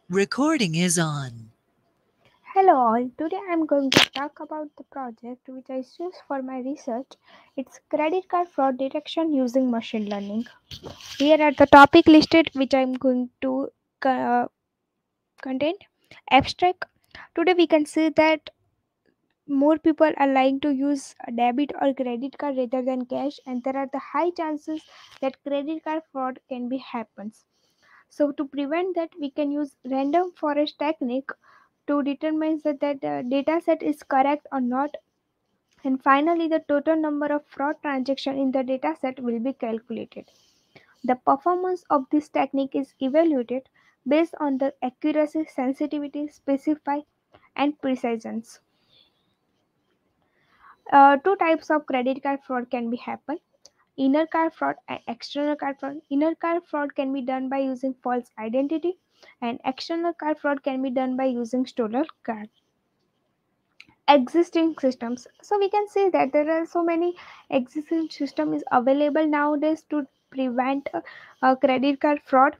Recording is on. Hello all, today I am going to talk about the project which I choose for my research. It's credit card fraud detection using machine learning. Here are the topic listed which I am going to uh, contain. Abstract. Today we can see that more people are likely to use a debit or credit card rather than cash, and there are the high chances that credit card fraud can be happens. So to prevent that, we can use random forest technique to determine that the data set is correct or not. And finally, the total number of fraud transactions in the data set will be calculated. The performance of this technique is evaluated based on the accuracy, sensitivity, specify, and precision. Two types of credit card fraud can be happen: inner card fraud and external card fraud. Inner card fraud can be done by using false identity, and external card fraud can be done by using stolen card. Existing systems, so we can say that there are so many existing system is available nowadays to prevent credit card fraud.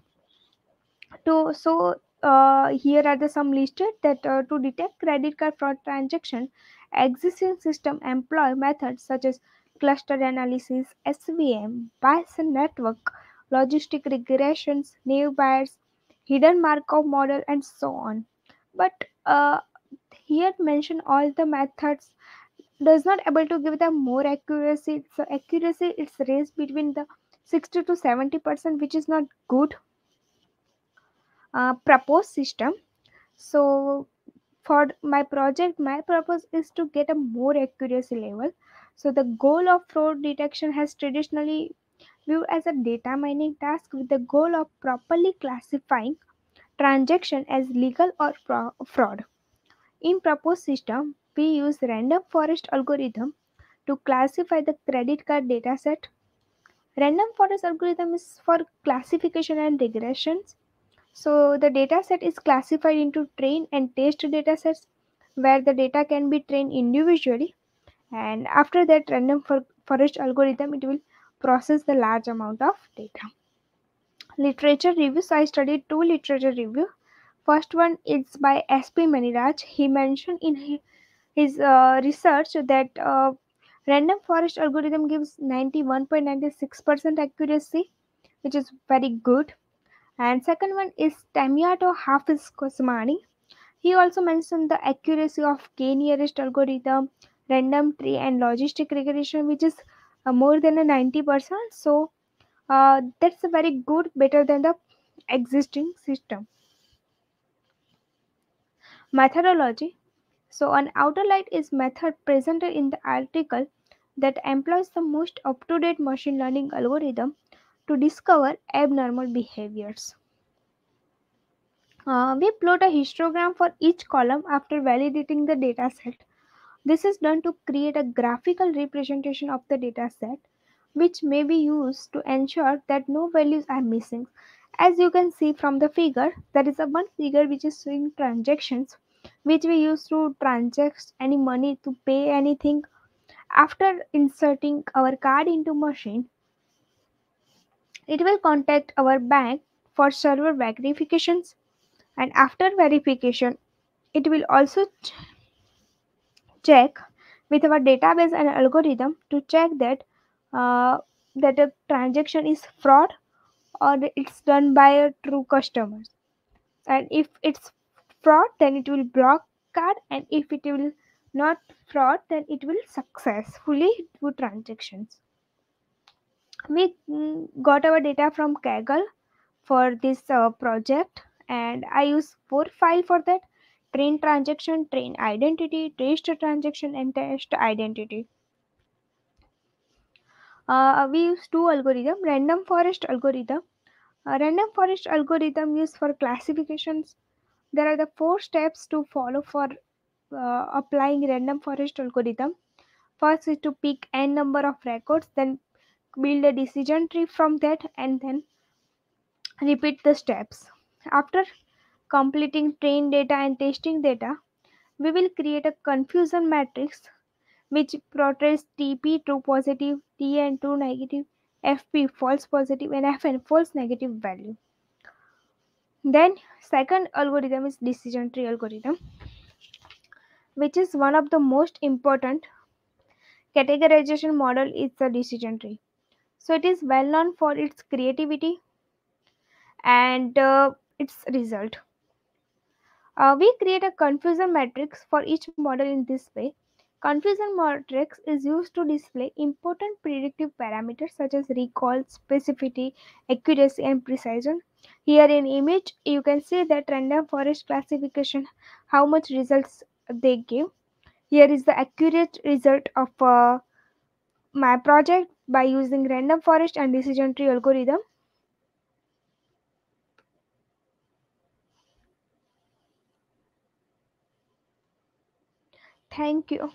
Here are the some listed that to detect credit card fraud transaction, existing system employ methods such as cluster analysis, SVM, Bayesian network, logistic regressions, naive Bayes, hidden Markov model, and so on. But here mention all the methods does not able to give them more accuracy. So accuracy it's raised between the 60 to 70%, which is not good proposed system. So for my project, my purpose is to get a more accuracy level. So the goal of fraud detection has traditionally viewed as a data mining task with the goal of properly classifying transaction as legal or fraud. In proposed system, we use random forest algorithm to classify the credit card dataset. Random forest algorithm is for classification and regressions. So the dataset is classified into train and test datasets where the data can be trained individually, and after that random forest algorithm it will process the large amount of data. Literature reviews, I studied two literature review. First one is by SP Maniraj. He mentioned in his research that random forest algorithm gives 91.96% accuracy, which is very good. And second one is Tamiyato Hafiz Kosmani. He also mentioned the accuracy of k-nearest algorithm, random tree, and logistic regression, which is more than a 90%. So that's a very good, better than the existing system. Methodology. So an outer light is method presented in the article that employs the most up-to-date machine learning algorithm to discover abnormal behaviors. We plot a histogram for each column after validating the dataset. This is done to create a graphical representation of the dataset, which may be used to ensure that no values are missing. As you can see from the figure, there is a one figure which is showing transactions, which we use to transact any money to pay anything. After inserting our card into machine, it will contact our bank for server verifications, and after verification, it will also check with our database and algorithm to check uh, that a transaction is fraud or it's done by a true customers. And if it's fraud, then it will block card, and if it will not fraud, then it will successfully do transactions. We got our data from Kaggle for this project, and I use four file for that: train transaction, train identity, test transaction, and test identity. We use two algorithm: random forest algorithm. Random forest algorithm used for classifications. There are the four steps to follow for applying random forest algorithm. First is to pick n number of records, then build a decision tree from that, and then repeat the steps. After completing train data and testing data, we will create a confusion matrix which portrays TP true positive, TN true negative, FP false positive, and FN false negative value. Then second algorithm is decision tree algorithm, which is one of the most important categorization model is the decision tree. So it is well known for its creativity and its result. We create a confusion matrix for each model in this way. Confusion matrix is used to display important predictive parameters such as recall, specificity, accuracy, and precision. Here in image, you can see that random forest classification, how much results they give. Here is the accurate result of my project by using random forest and decision tree algorithm. Thank you.